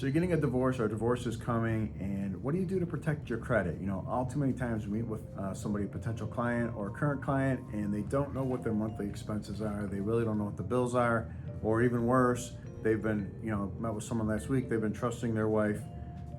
So you're getting a divorce, or a divorce is coming, and what do you do to protect your credit? All too many times we meet with somebody, a potential client or a current client, and they don't know what their monthly expenses are. They really don't know what the bills are, or even worse, they've been, met with someone last week, they've been trusting their wife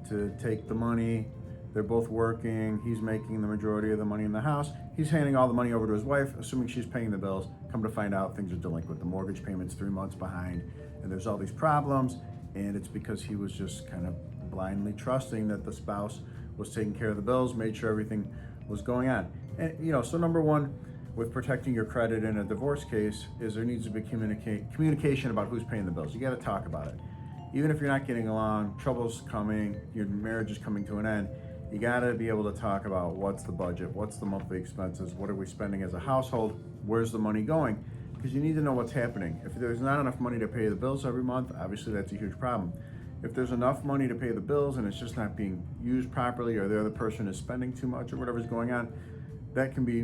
to take the money. They're both working. He's making the majority of the money in the house. He's handing all the money over to his wife, assuming she's paying the bills. Come to find out, things are delinquent. The mortgage payment's 3 months behind, and there's all these problems. And it's because he was just kind of blindly trusting that the spouse was taking care of the bills, made sure everything was going on. And so number one, with protecting your credit in a divorce case, is there needs to be communication about who's paying the bills. You got to talk about it. Even if you're not getting along, trouble's coming, your marriage is coming to an end, you got to be able to talk about what's the budget, what's the monthly expenses, what are we spending as a household, where's the money going? Because you need to know what's happening. If there's not enough money to pay the bills every month, obviously that's a huge problem. If there's enough money to pay the bills and it's just not being used properly, or the other person is spending too much or whatever's going on, that can be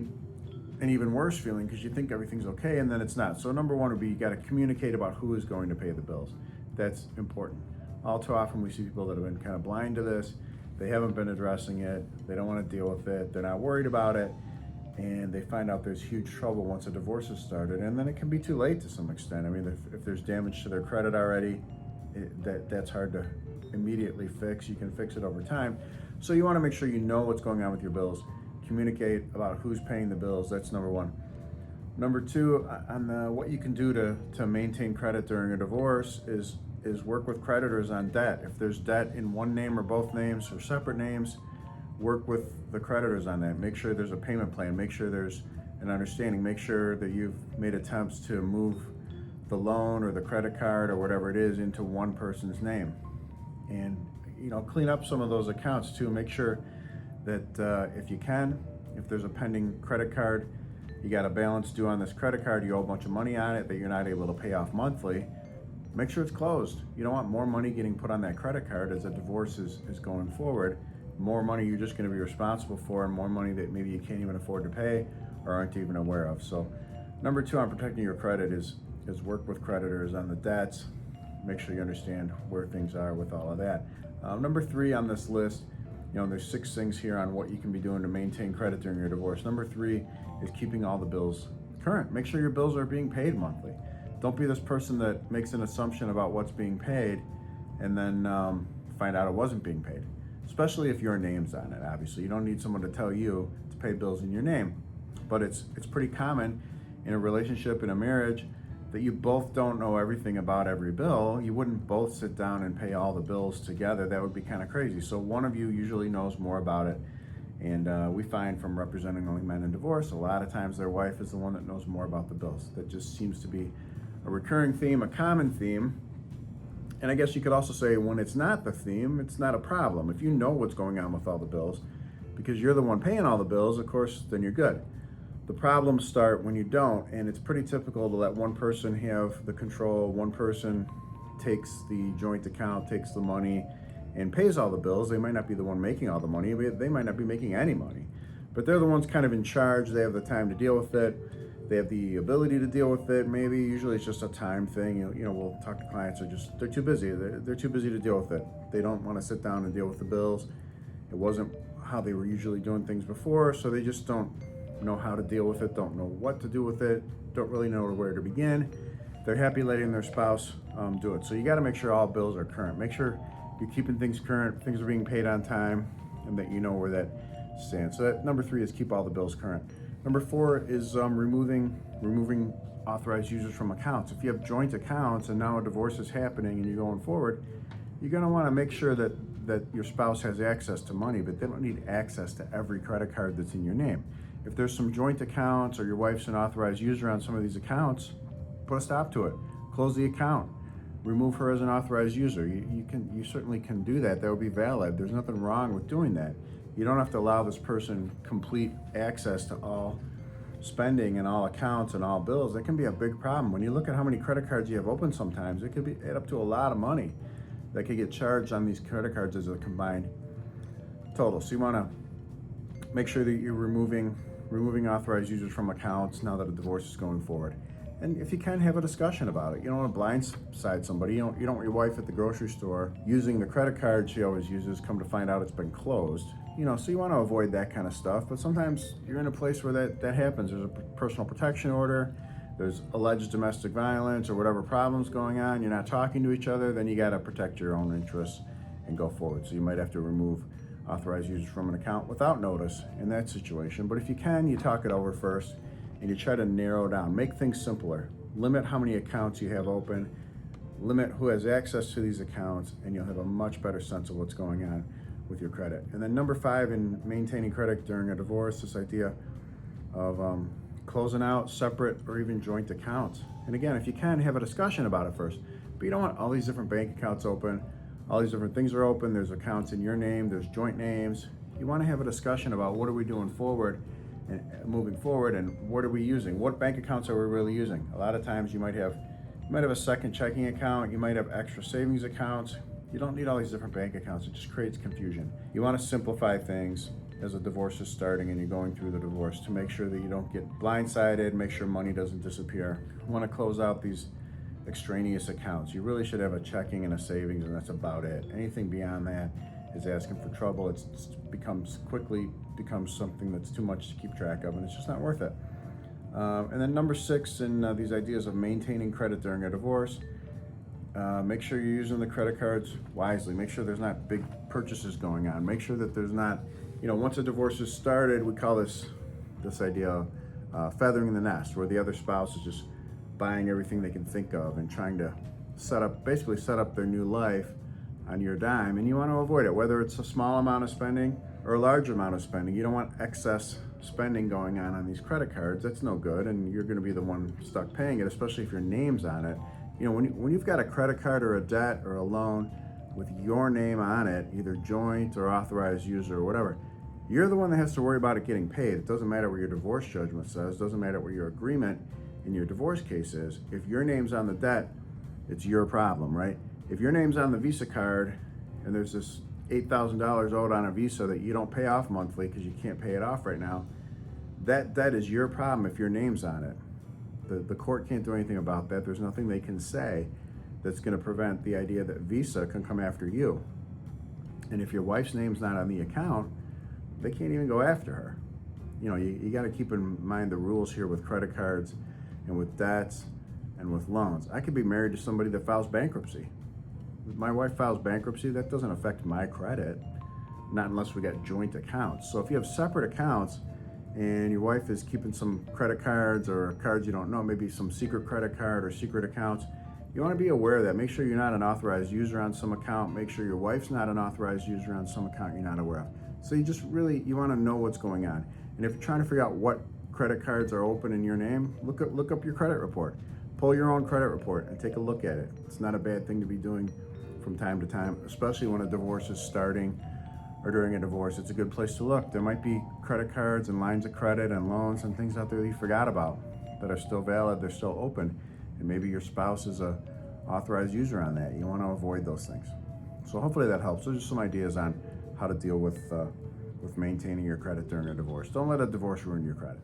an even worse feeling, because you think everything's okay and then it's not. So number one would be, you got to communicate about who is going to pay the bills. That's important. All too often we see people that have been kind of blind to this. They haven't been addressing it. They don't want to deal with it. They're not worried about it. And they find out there's huge trouble once a divorce is started. And then it can be too late to some extent. I mean, if there's damage to their credit already, that's hard to immediately fix. You can fix it over time. So you want to make sure you know what's going on with your bills. Communicate about who's paying the bills. That's number one. Number two, on what you can do to maintain credit during a divorce is work with creditors on debt. If there's debt in one name or both names or separate names, work with the creditors on that. Make sure there's a payment plan. Make sure there's an understanding. Make sure that you've made attempts to move the loan or the credit card or whatever it is into one person's name. And clean up some of those accounts too. Make sure that if there's a pending credit card, you got a balance due on this credit card, you owe a bunch of money on it that you're not able to pay off monthly, make sure it's closed. You don't want more money getting put on that credit card as a divorce is going forward. More money you're just going to be responsible for, and more money that maybe you can't even afford to pay or aren't even aware of. So number two on protecting your credit is work with creditors on the debts. Make sure you understand where things are with all of that. Number three on this list, there's 6 things here on what you can be doing to maintain credit during your divorce. Number 3 is keeping all the bills current. Make sure your bills are being paid monthly. Don't be this person that makes an assumption about what's being paid and then find out it wasn't being paid, especially if your name's on it. Obviously, you don't need someone to tell you to pay bills in your name, but it's pretty common in a relationship, in a marriage, that you both don't know everything about every bill. You wouldn't both sit down and pay all the bills together. That would be kind of crazy. So one of you usually knows more about it. And we find from representing only men in divorce, a lot of times their wife is the one that knows more about the bills. That just seems to be a recurring theme, a common theme. And I guess you could also say when it's not the theme, it's not a problem. If you know what's going on with all the bills, because you're the one paying all the bills, of course, then you're good. The problems start when you don't, and it's pretty typical to let one person have the control. One person takes the joint account, takes the money, and pays all the bills. They might not be the one making all the money. They might not be making any money, but they're the ones kind of in charge. They have the time to deal with it. They have the ability to deal with it. Maybe usually it's just a time thing. We'll talk to clients they're too busy. They're too busy to deal with it. They don't want to sit down and deal with the bills. It wasn't how they were usually doing things before, so they just don't know how to deal with it, don't know what to do with it, don't really know where to begin. They're happy letting their spouse do it. So you got to make sure all bills are current. Make sure you're keeping things current, things are being paid on time, and that you know where that stands. So that number 3 is keep all the bills current. Number 4 is removing authorized users from accounts. If you have joint accounts and now a divorce is happening and you're going forward, you're going to want to make sure that your spouse has access to money, but they don't need access to every credit card that's in your name. If there's some joint accounts or your wife's an authorized user on some of these accounts, put a stop to it. Close the account. Remove her as an authorized user. You certainly can do that. That would be valid. There's nothing wrong with doing that. You don't have to allow this person complete access to all spending and all accounts and all bills. That can be a big problem. When you look at how many credit cards you have open sometimes, it could add up to a lot of money that could get charged on these credit cards as a combined total. So you want to make sure that you're removing authorized users from accounts now that a divorce is going forward. And if you can, have a discussion about it. You don't want to blindside somebody. You don't want your wife at the grocery store using the credit card she always uses, come to find out it's been closed. So you want to avoid that kind of stuff. But sometimes you're in a place where that happens. There's a personal protection order, there's alleged domestic violence or whatever problems going on. You're not talking to each other, then you got to protect your own interests and go forward. So you might have to remove authorized users from an account without notice in that situation. But if you can, you talk it over first and you try to narrow down, make things simpler. Limit how many accounts you have open, limit who has access to these accounts, and you'll have a much better sense of what's going on with your credit. And then number 5 in maintaining credit during a divorce, this idea of closing out separate or even joint accounts. And again, if you can, have a discussion about it first. But you don't want all these different bank accounts open, all these different things are open, there's accounts in your name, there's joint names. You want to have a discussion about what are we doing forward and moving forward, and what are we using? What bank accounts are we really using? A lot of times you might have a second checking account, you might have extra savings accounts. You don't need all these different bank accounts. It just creates confusion. You want to simplify things as a divorce is starting and you're going through the divorce to make sure that you don't get blindsided, make sure money doesn't disappear. You want to close out these extraneous accounts. You really should have a checking and a savings, and that's about it. Anything beyond that is asking for trouble. It quickly becomes something that's too much to keep track of, and it's just not worth it. And then number 6 in these ideas of maintaining credit during a divorce, make sure you're using the credit cards wisely. Make sure there's not big purchases going on. Make sure that there's not, once a divorce is started, we call this idea feathering the nest, where the other spouse is just buying everything they can think of and trying to set up their new life on your dime. And you want to avoid it, whether it's a small amount of spending or a large amount of spending. You don't want excess spending going on these credit cards. That's no good, and you're going to be the one stuck paying it, especially if your name's on it. When you've got a credit card or a debt or a loan with your name on it, either joint or authorized user or whatever, you're the one that has to worry about it getting paid. It doesn't matter what your divorce judgment says, it doesn't matter what your agreement in your divorce case is. If your name's on the debt, it's your problem, right? If your name's on the Visa card and there's this $8,000 owed on a Visa that you don't pay off monthly because you can't pay it off right now, that is your problem if your name's on it. The court can't do anything about that. There's nothing they can say that's going to prevent the idea that Visa can come after you. And if your wife's name's not on the account, they can't even go after her. You got to keep in mind the rules here with credit cards and with debts and with loans. I could be married to somebody that files bankruptcy. If my wife files bankruptcy, that doesn't affect my credit, not unless we got joint accounts. So if you have separate accounts and your wife is keeping some credit cards or cards you don't know, maybe some secret credit card or secret accounts, you want to be aware of that. Make sure you're not an authorized user on some account. Make sure your wife's not an authorized user on some account you're not aware of. So you want to know what's going on. And if you're trying to figure out what credit cards are open in your name, look up your credit report. Pull your own credit report and take a look at it. It's not a bad thing to be doing from time to time, especially when a divorce is starting or during a divorce. It's a good place to look. There might be credit cards and lines of credit and loans and things out there that you forgot about that are still valid, they're still open, and maybe your spouse is a authorized user on that. You want to avoid those things. So hopefully that helps. Those are some ideas on how to deal with maintaining your credit during a divorce. Don't let a divorce ruin your credit.